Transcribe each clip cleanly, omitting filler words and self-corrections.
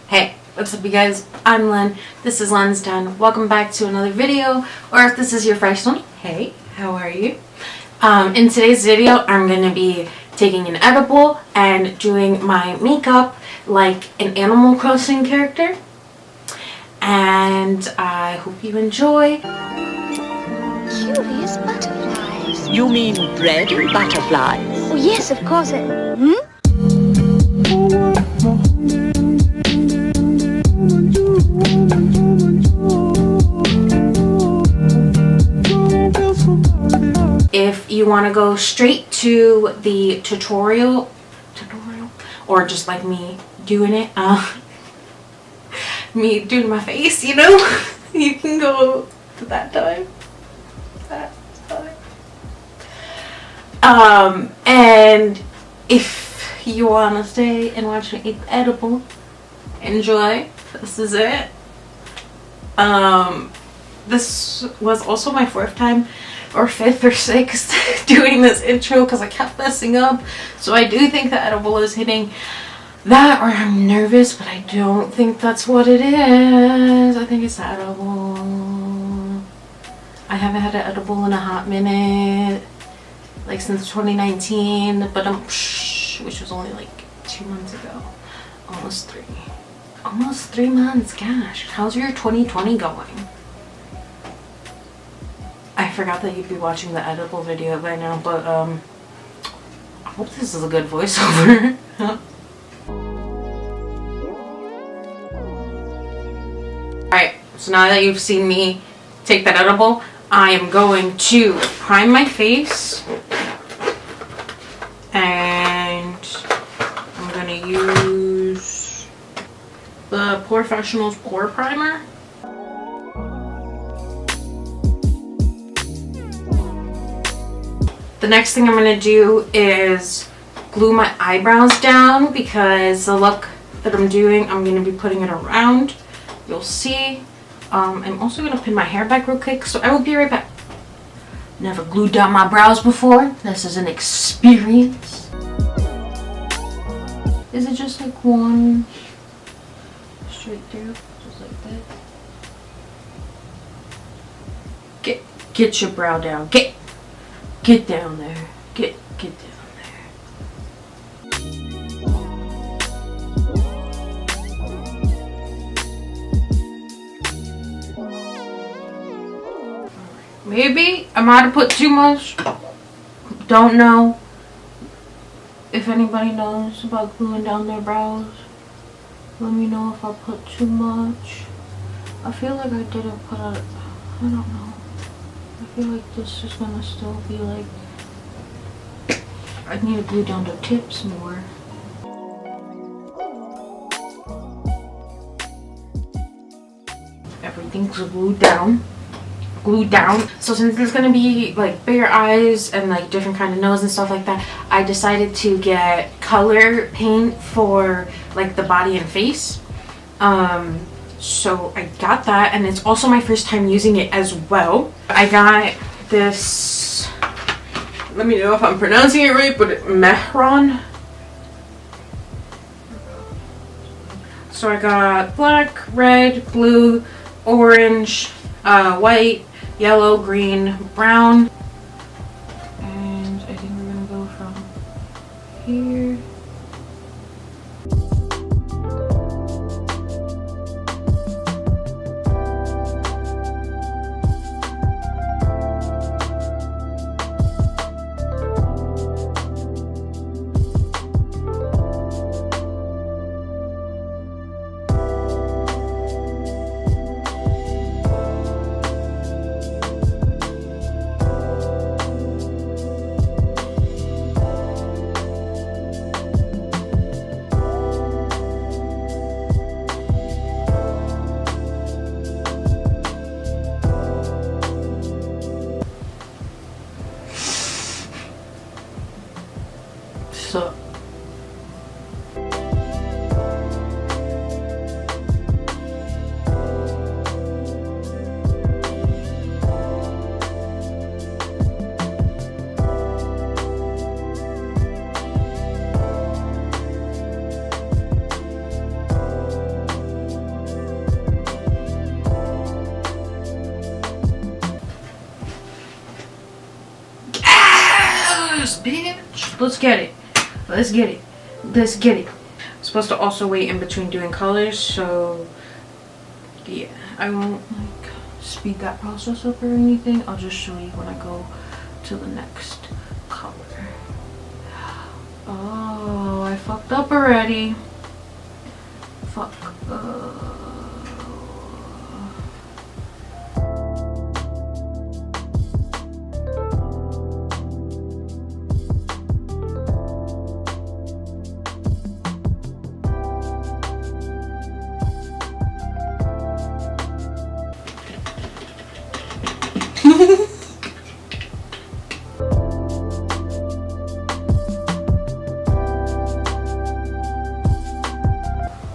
Hey, what's up you guys? I'm Len. This is Len's Den. Welcome back to another video, or if this is your first one, hey, how are you? In today's video, I'm going to be taking an edible and doing my makeup like an Animal Crossing character. And I hope you enjoy. Curious butterflies. You mean bread and butterflies? Oh yes, of course. If you want to go straight to the tutorial, or just like me doing it, me doing my face, you know, you can go to that time. And if you want to stay and watch me eat the edible, enjoy. This is it. This was also my fourth time or fifth or sixth doing this intro because I kept messing up. So I do think the edible is hitting that, or I'm nervous, but I don't think that's what it is. I think it's the edible. I haven't had an edible in a hot minute, like since 2019, but which was only like 2 months ago. Almost 3 months. Gosh, how's your 2020 going? I forgot that you'd be watching the edible video by now, but I hope this is a good voiceover. Alright, so now that you've seen me take that edible, I am going to prime my face, and I'm going to use the Professional's Pore Primer. The next thing I'm going to do is glue my eyebrows down because the look that I'm doing, I'm going to be putting it around. You'll see. I'm also going to pin my hair back real quick, so I will be right back. Never glued down my brows before. This is an experience. Is it just like one straight through? Just like that? Get your brow down. Get down there. Get down there. Maybe I might have put too much. Don't know. If anybody knows about gluing down their brows, let me know if I put too much. I feel like I didn't put I don't know. I feel like this is gonna still be like, I need to glue down the tips more. Everything's glued down. So since there's gonna be like bigger eyes and like different kind of nose and stuff like that, I decided to get color paint for like the body and face. So I got that, and it's also my first time using it as well. I got this, let me know if I'm pronouncing it right, but Mehron. So I got black, red, blue, orange, white, yellow, green, brown. And I think we're gonna go from here. Let's get it. Let's get it. Let's get it. I'm supposed to also wait in between doing colors, so yeah, I won't like speed that process up or anything. I'll just show you when I go to the next color. Oh, I fucked up already. Fuck.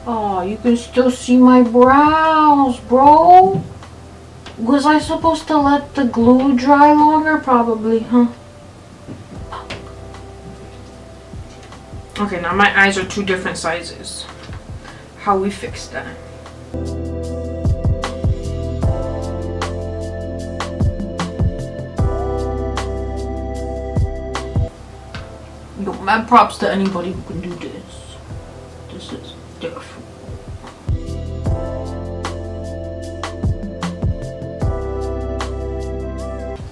Oh, you can still see my brows, bro. Was I supposed to let the glue dry longer? Probably, huh? Okay, now my eyes are two different sizes. How we fix that? Yo, mad props to anybody who can do this. This is different.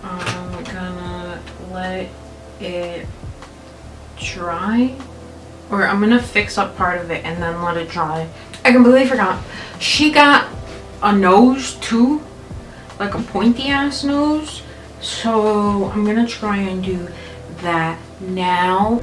I'm gonna let it dry, or I'm gonna fix up part of it and then let it dry. I completely forgot. She got a nose too, like a pointy ass nose, so I'm gonna try and do that now.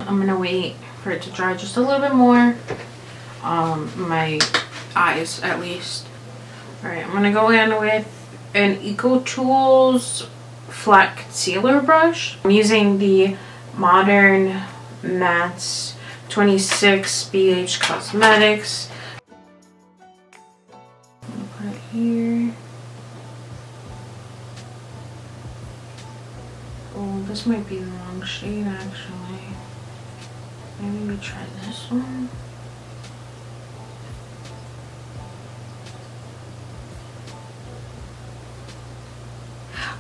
I'm gonna wait for it to dry just a little bit more. My eyes at least. Alright, I'm gonna go in with an Eco Tools flat concealer brush. I'm using the Modern Mattes 26 BH Cosmetics. I'm gonna put it here. Oh, this might be the wrong shade actually. Maybe try this one.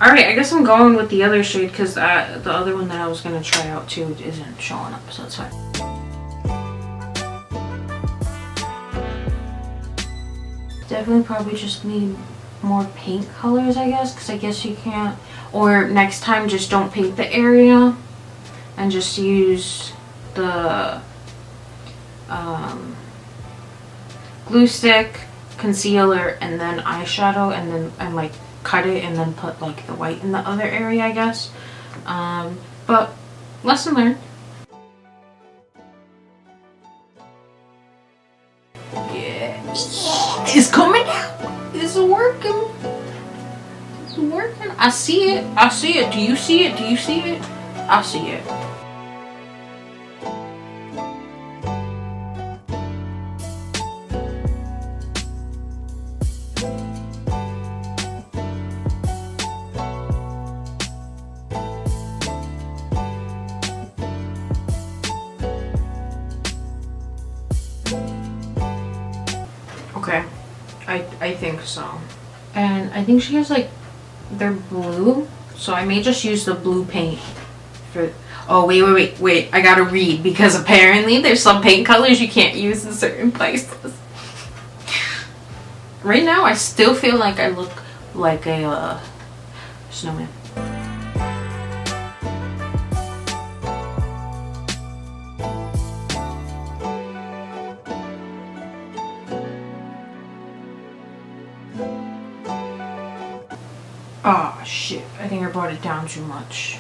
Alright, I guess I'm going with the other shade because the other one that I was going to try out too isn't showing up, so that's fine. Definitely probably just need more paint colors, I guess, because I guess you can't, or next time just don't paint the area and just use the glue stick, concealer, and then eyeshadow, and then like cut it and then put like the white in the other area, I guess. But lesson learned. Yeah, it's coming out. It's working. It's working. I see it. I see it. Do you see it? Do you see it? I see it. Okay, I think so. And I think she has like, they're blue, so I may just use the blue paint for, oh wait, I gotta read, because apparently there's some paint colors you can't use in certain places. Right now I still feel like I look like a snowman. Oh shit, I think I brought it down too much.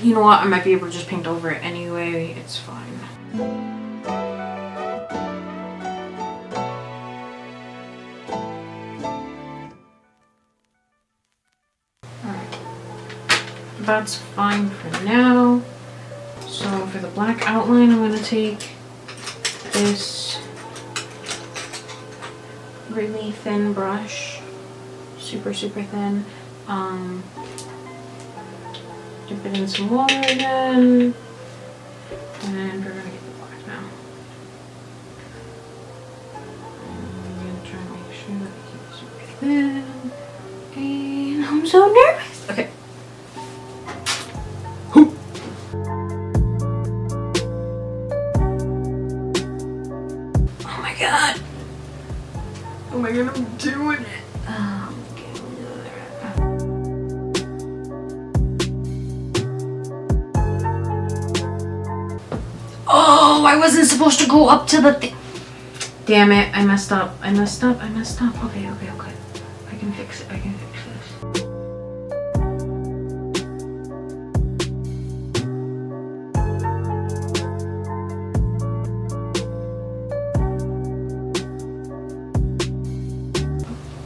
You know what? I might be able to just paint over it anyway. It's fine. Alright. That's fine for now. So for the black outline, I'm going to take this really thin brush. Super thin. Dip it in some water again. And we're going to get the black now. I'm going to try and make sure that I keep it super thin. And I'm so nervous. Okay. Oh my god. Oh my god, I'm doing it. Oh, I wasn't supposed to go up to the thing. Damn it, I messed up. Okay. I can fix it.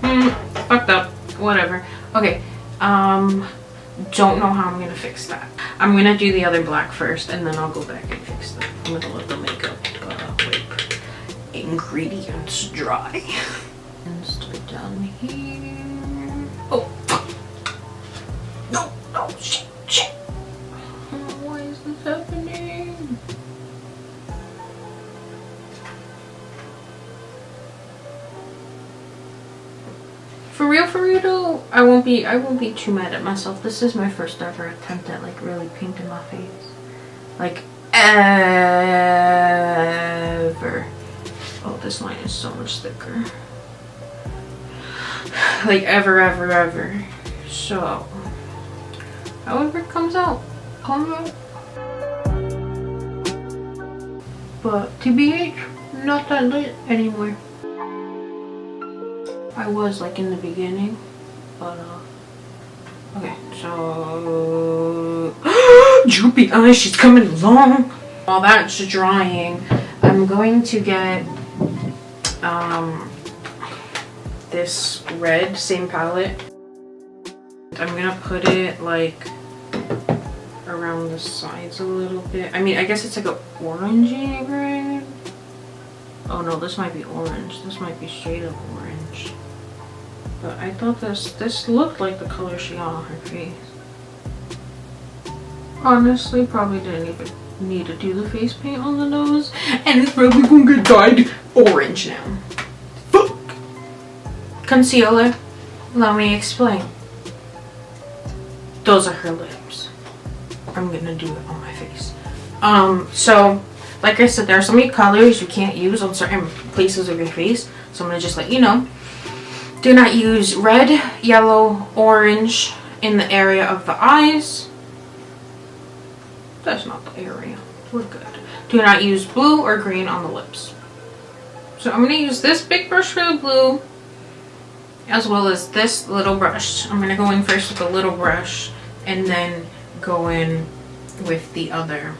this. Fucked up. Whatever. Okay. Don't know how I'm gonna fix that. I'm gonna do the other black first, and then I'll go back and fix that. I'm gonna let the makeup wipe ingredients dry. And start down here. Oh. No, shit. Why is this happening? For real though, I won't be too mad at myself. This is my first ever attempt at like really painting my face. Like ever. Oh, this line is so much thicker. Like ever. So however it comes out. But TBH, not that lit anymore. I was like in the beginning, but okay, so droopy eyes, she's coming along. While that's drying, I'm going to get this red, same palette. I'm gonna put it like around the sides a little bit. I mean, I guess it's like an orangey red. Oh no, this might be orange. This might be straight up orange. But I thought this looked like the color she got on her face. Honestly, probably didn't even need to do the face paint on the nose. And it's probably gonna get dyed orange now. Fuck! Concealer. Let me explain. Those are her lips. I'm gonna do it on my face. So, like I said, there are so many colors you can't use on certain places of your face. So I'm gonna just let you know. Do not use red, yellow, orange in the area of the eyes. That's not the area. We're good. Do not use blue or green on the lips. So I'm going to use this big brush for the blue, as well as this little brush. I'm going to go in first with the little brush, and then go in with the other.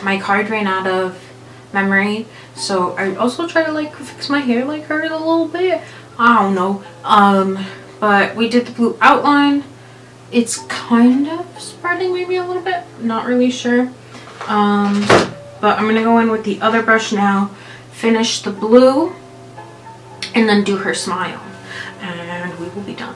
My card ran out of memory, so I also try to like fix my hair like her a little bit. I don't know. But we did the blue outline. It's kind of spreading maybe a little bit, not really sure. But I'm gonna go in with the other brush now, finish the blue, and then do her smile, and we will be done.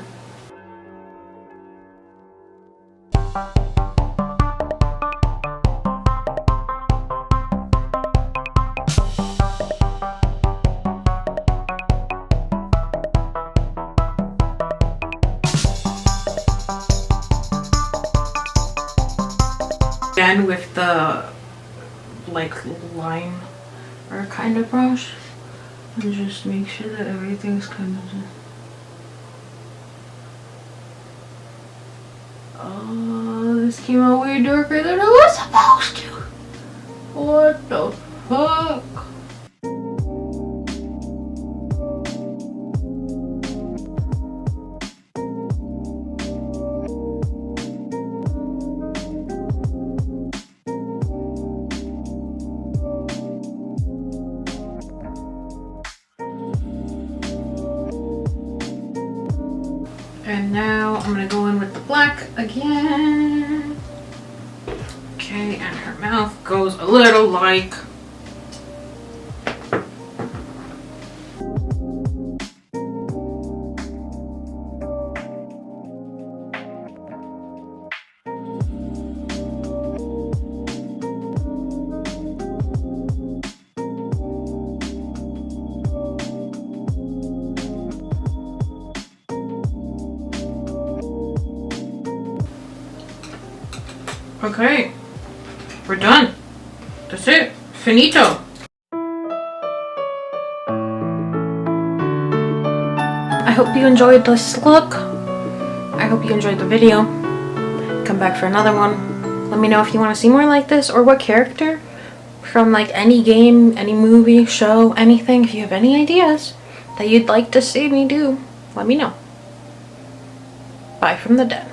Again with the like line or kind of brush, and just make sure that everything's kind of oh, this came out way darker than it was supposed to. What the fuck? And now I'm gonna go in with the black again. Okay, and her mouth goes a little like. Okay, we're done. That's it. Finito. I hope you enjoyed this look. I hope you enjoyed the video. Come back for another one. Let me know if you want to see more like this, or what character from like any game, any movie, show, anything. If you have any ideas that you'd like to see me do, let me know. Bye from the dead.